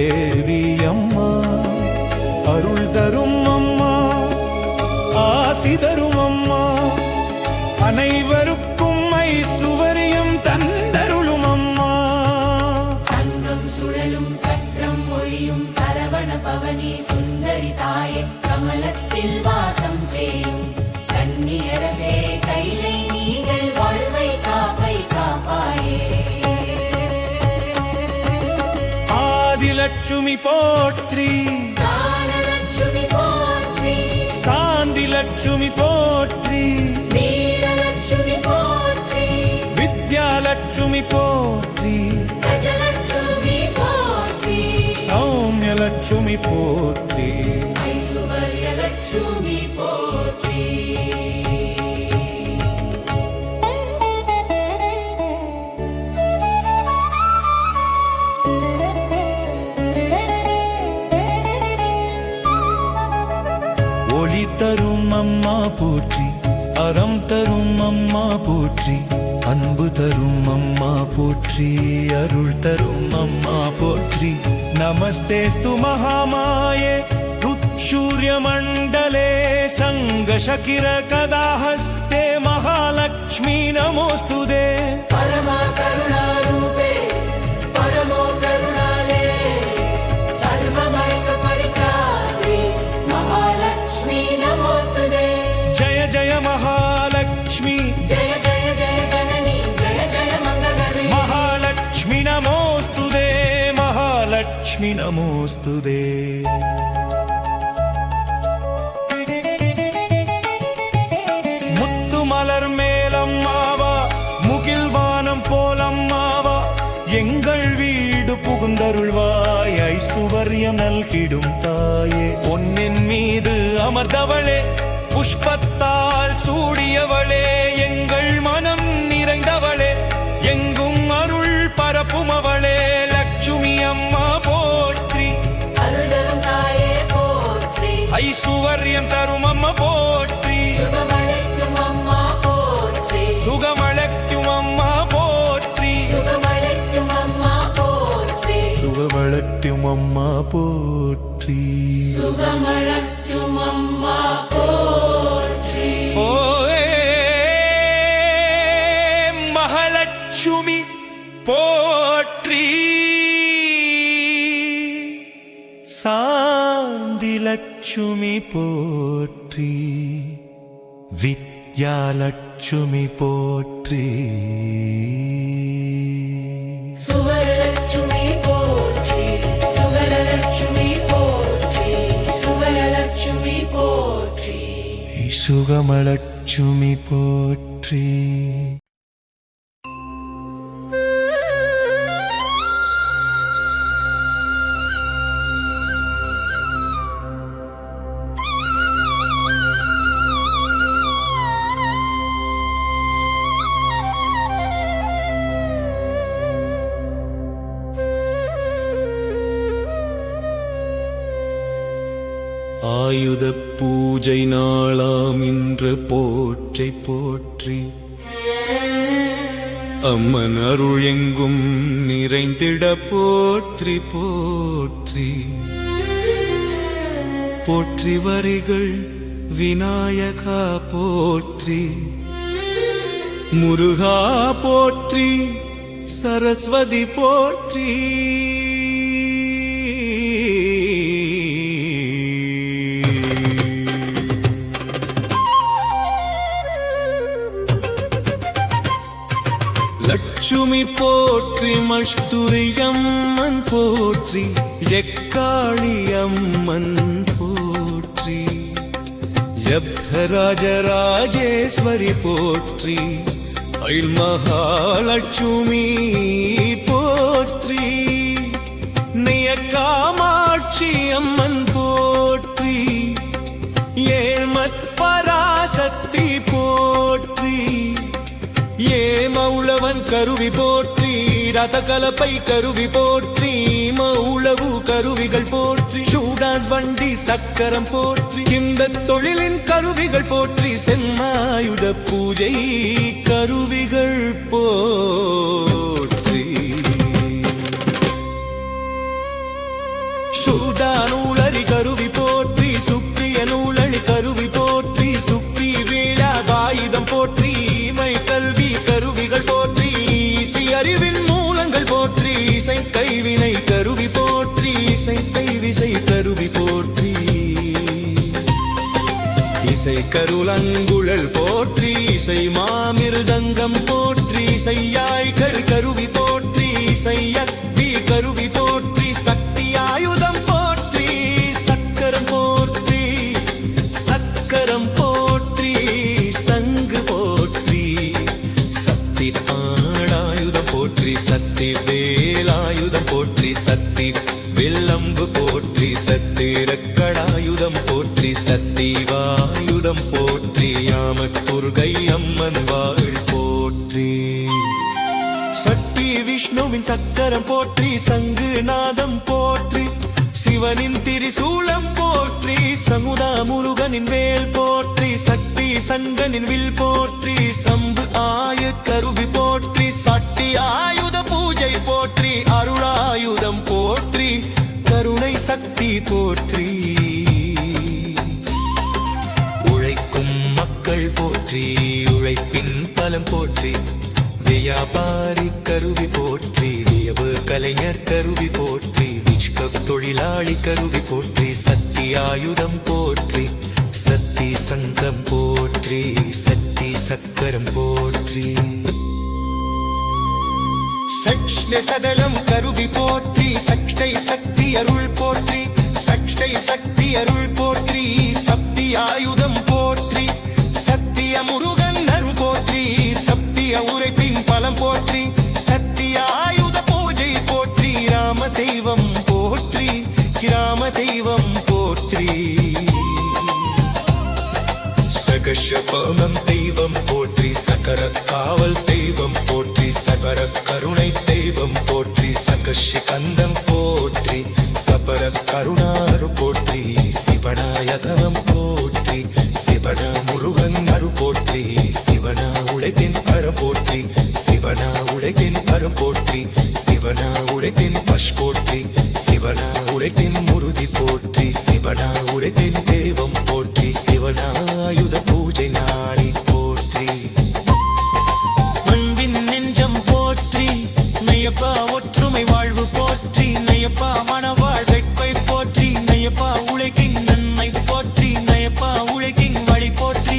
தேவி அம்மா, அருள் தரும் அம்மா, ஆசி தரும் அம்மா, அனைவருக்கும் ஐசுவரியம் தந்தருளும் அம்மா. சங்கம் சுழலும் சக்கரம் ஒளியும் சரவண பவனி சுந்தரி தாயே, கமலத்தில் வாசம் செய்யும் கன்னியரசே, கைலை நீங்கள் வாழ்வை காப்பை காப்பாயே. ஆதிலட்சுமி போற்றி, தானலட்சுமி போற்றி, சாந்திலட்சுமி போற்றி, வீரலட்சுமி போற்றி, வித்யாலட்சுமி போற்றி, கஜலட்சுமி போற்றி, சௌமியலட்சுமி போற்றி, ஐசுவர்யலட்சுமி போற்றி. ஒளி தரும் அம்மா போற்றி, அறம் தரும் அம்மா போற்றி, அன்பு தரும் அம்மா போற்றி, அருள் தரும் அம்மா போற்றி. நமஸ்தேஸ்து மகாமாயே ருத்சூர்ய மண்டலே சங்கசகிர கதாஹஸ்தே மகாலக்ஷ்மி நமோஸ்துதே. பரமா கருணா ரூபே பரமோ கருணாலே, சர்வமயக்க பரித்ராத்ரி மகாலக்ஷ்மி நமோஸ்துதே. ஜய ஜய மகாலக்ஷ்மி, ஜய ஜய ஜய ஜனனி, ஜய ஜய மங்களகரி. மகாலக்ஷ்மி நமோஸ்துதே, மகாலக்ஷ்மி நமோஸ்துதே. முத்துமலர் மேலம்மாவா, முகில்வானம் போலம்மாவா, எங்கள் வீடு புகுந்தருள்வாய், ஐசுவர்யம் நல்கிடும் தாயே. பொன்னின் மீது அமர்ந்தவளே, புஷ்பத்தால் சூடியவளே, எங்கள் மனம் நிறைந்தவளே, எங்கும் அருள் பரப்புமவளே, லட்சுமி அம்மா போற்றி. அருள் தரும் தாயே போற்றி, ஐசுவர்யம் தரும் அம்மா போற்றி, சுகமளிக்கும் அம்மா போற்றி, சுகமளிக்கும் அம்மா போற்றி, சுகமளிக்கும் அம்மா போற்றி, சுகமளிக்கும் அம்மா போற்றி. சுகமளிக்கும் அம்மா போற்றி. ஓயே மகாலட்சுமி போற்றி, சாந்திலட்சுமி போற்றி, வித்யாலட்சுமி போற்றி, சுவரலட்சுமி போற்றி, சுவரலட்சுமி போற்றி, சுவரலட்சுமி போற்றி. சுகமலட்சுமி போற்றி. ஆயுத பூஜை நாளாம் இன்று போற்றை போற்றி, அம்மன் அருள் எங்கும் நிறைந்திட போற்றி போற்றி. போற்றி வரிகள் விநாயகா போற்றி, முருகா போற்றி, சரஸ்வதி போற்றி. லட்சுமி போற்றி, மஷ்துரி அம்மன் போற்றி, எக்காளி அம்மன் போற்றி, யப்தராஜராஜேஸ்வரி போற்றி, ஐல் மகாலட்சுமி போற்றி, நெய்ய காமாட்சி அம்மன் போற்றி, ஏழ்மத் பராசக்தி போற்றி, ஏமௌளவன் கருவி போற்றி, ரத கலப்பை கருவி போற்றி, மௌளவு கருவிகள் போற்றி, ஷூடான்ஸ் வண்டி சக்கரம் போற்றி, இந்த தொழிலின் கருவிகள் போற்றி, செம்மாயுத பூஜை கருவிகள் போற்றி. சூடா நூலரி கருவி போற்றி சுப்பிய நூலழி கருவி போற்றி சுப்பி வேளாயுதம் போற்றி மை கல்வி கருவிகள் போற்றி இசை அறிவின் மூலங்கள் போற்றி இசை கைவினை கருவி போற்றி இசை கைவிசை கருவி போற்றி இசை கருளங்குழல் போற்றி இசை மாமிருதங்கம் போற்றி இசையாய்கள் கருவி போற்றி இசையக்தி கருவி போற்றி சக்தி ஆயுதம் போற்றி சக்கரம் போற்றி சக்கரம் போற்றி சங்கு போற்றி சக்தி ஆடாயுதம் போற்றி சக்தி வேலாயுதம் போற்றி சக்தி வில்லம்பு போற்றி சக்தி ரக்கடாயுதம் போற்றி சக்தி வாயுதம் போற்றி யாமத்துர்கை அம்மன் வாழ் போற்றி சக்தி விஷ்ணுவின் சக்கரம் போற்றி சங்கு நாதம் போற்றி சிவனின் திரிசூலம் போற்றி சமுதா முருகனின் வேல் போற்றி சக்தி சங்கனின் வில் போற்றி சம்பு ஆய கருவி போற்றி சட்டி ஆயுத பூஜை போற்றி அருளாயுதம் போற்றி கருணை சக்தி போற்றி உழைக்கும் மக்கள் போற்றி உழைப்பின் பலம் போற்றி வியாபாரி கருவி போற்றி வியவு கலைஞர் கருவி போற்றி விச்க தொழிலாளி கருவி போற்றி சக்தி ஆயுதம் போற்றி சக்தி சங்கம் போற்றி சக்தி சக்கரம் போற்றி சக்ஷ்ட சதலம் கருவி போற்றி சக்ஷ்டை சக்தி அருள் போற்றி சக்ஷ்டை சக்தி அருள் போற்றி சக்தி ஆயுதம் போற்றி சக்திய முருகன் அருள் போற்றி சக்திய உரைப்பின் பலம் போற்றி சக்திய ஆயுத பூஜை போற்றி ராம தெய்வம் போற்றி கிராம தெய்வம் போற்றி சகஷபமம் தெய்வம் போற்றி சக்கர காவல் தெய்வம் போற்றி சபர கருணை தெய்வம் போற்றி சகஷ கந்தம் போற்றி சபர கருணாரு போற்றி சிவனாயகவம் போற்றி சிவன முருகன் அரு போற்றி சிவனா உழைத்தின் பரம் போற்றி சிவனா உழைத்தின் பரம் போற்றி சிவனா உழைத்தின் பஷ் போற்றி சிவனா உழைத்தின் முருதி போற்றி சிவனா உழைத்தின் தெய்வம் போற்றி சிவனாயுத பூஜை நாளி போற்றி அன்பின் நெஞ்சம் போற்றி நையப்பா ஒற்றுமை வாழ்வு போற்றி நையப்பா மனவாழ்வை போற்றி நையப்பா உழைக்கின் நன்மை போற்றி நையப்பா உழைக்கின் வழி போற்றி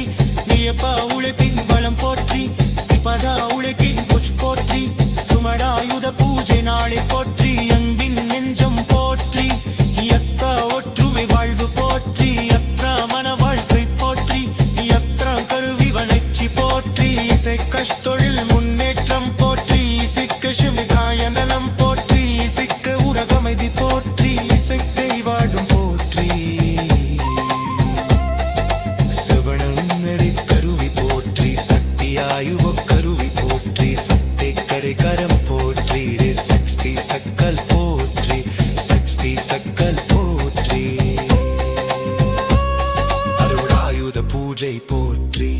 நையப்பா உழைப்பின் பலம் போற்றி சிபதா உழைக்கின் புஷ் போற்றி சுமடாயுத பூஜை நாளை போற்றி அன்பின் நெஞ்சம் போற்றி யத்தா ஒற்றுமை வாழ்வு போற்றி யத்ரா மன வாழ்க்கை போற்றி யத்ரா கருவி வளர்ச்சி போற்றி இசை கஷ்டொழில் முன்னேற்றம் போற்றி இசைக்க சிவகாய நலம் போற்றி இசைக்க உலகமைதி போற்றி இசைத்தை வாடும் போற்றி சிவனரி கருவி போற்றி சக்தி ஆயுவ கருவி போற்றி சக்தி கரைகரம் போற்றி சக்தி சக்கல் போற்றி சக்தி சக்கல் போற்றி அருளாயுத பூஜை போற்றி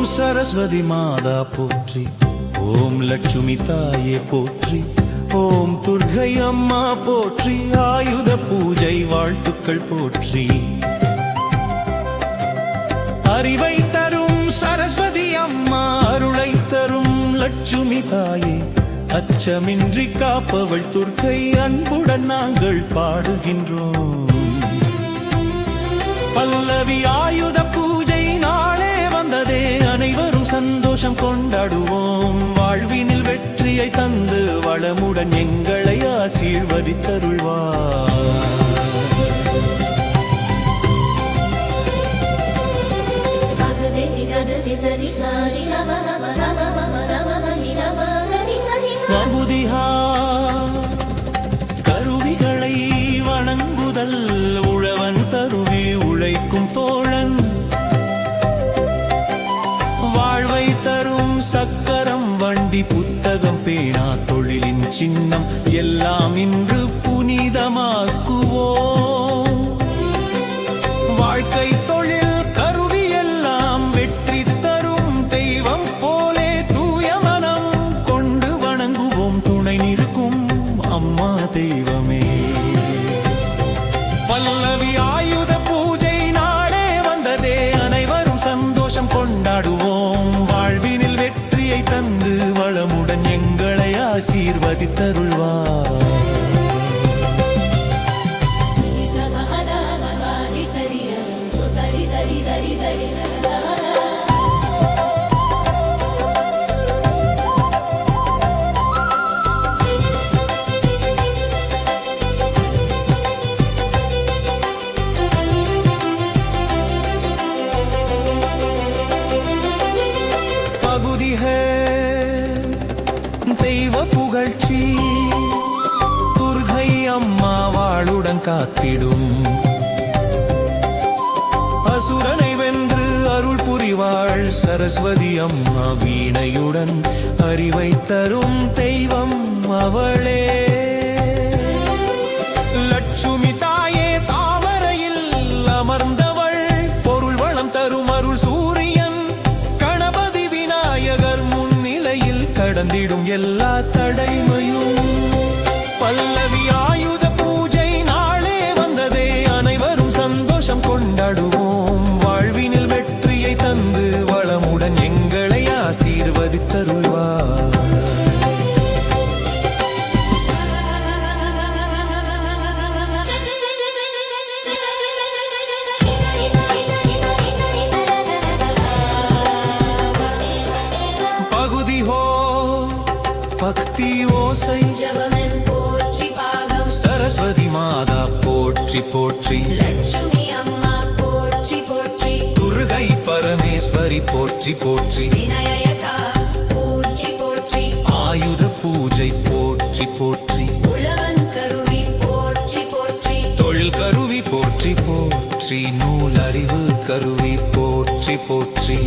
सरस्वती माता पोत्री ओम लक्ष्मी ताये पोत्री ओम दुर्गै अम्मा पोत्री आयुध पूजै வாழ்த்துக்கள் போற்றி அறிவை தரும் சரஸ்வதி அம்மா அருளை தரும் லட்சுமி தாயே அச்சமின்றி காப்பவள் துர்க்கை அன்புடன் நாங்கள் பாடுகின்றோம் பல்லவி ஆயுத பூஜை நாளே வந்ததே அனைவரும் சந்தோஷம் கொண்டாடுவோம் வாழ்வினில் வெற்றியை தந்து வளமுடன் எங்களை ஆசீர்வதித்தருள்வார் மபுதிஹா கருவிகளை வணங்குதல் உழவன் தருவி உழைக்கும் தோழன் வாழ்வை தரும் சக்கரம் வண்டி புத்தகம் பேணா தொழிலின் சின்னம் எல்லாம் இன்று புனிதமாக்குவோம் வாழ்க்கை தொழில் கருவி எல்லாம் வெற்றி தரும் தெய்வம் போலே தூய மனம் கொண்டு வணங்குவோம் துணை நிற்கும் அம்மா தெய்வமே பல்லவி ஆயுத பூஜை நாளே வந்ததே அனைவரும் சந்தோஷம் கொண்டாடுவோம் வாழ்வினில் வெற்றியை தந்து வளமுடன் எங்களை ஆசீர்வதித்தருள்வார் பகுதி தெய்வ புகழ்ச்சி துர்கை அம்மா வாளுடன் காத்திடும் அசுரனை வென்று அருள் புரிவாள் சரஸ்வதி அம்மா வீணையுடன் அறிவை தரும் தெய்வம் அவளே லட்சுமி தாயே தாமரையில் அமர்ந்தவள் பொருள் வளம் தரும் அருள் சூரியன் கணபதி விநாயகர் முன்னிலையில் கடந்திடும் எல்லா தடைமையும் பல்லவி ஆயுத பூஜை நாளே வந்ததே அனைவரும் சந்தோஷம் கொண்டாடுவோம் வாழ்வினில் வெற்றியை தந்து வளமுடன் எங்களை ஆசீர்வதித்தருள்வார் பகுதி பக்தி ஓசை ஜபமென் போற்றி பாகம் சரஸ்வதி மாதா போற்றி போற்றி லட்சுமி அம்மா போற்றி போற்றி துர்கை பரமேஸ்வரி போற்றி போற்றி விநாயகா போற்றி போற்றி ஆயுத பூஜை போற்றி போற்றி உழவன் கருவி போற்றி போற்றி தொழில் கருவி போற்றி போற்றி நூல் அறிவு கருவி போற்றி போற்றி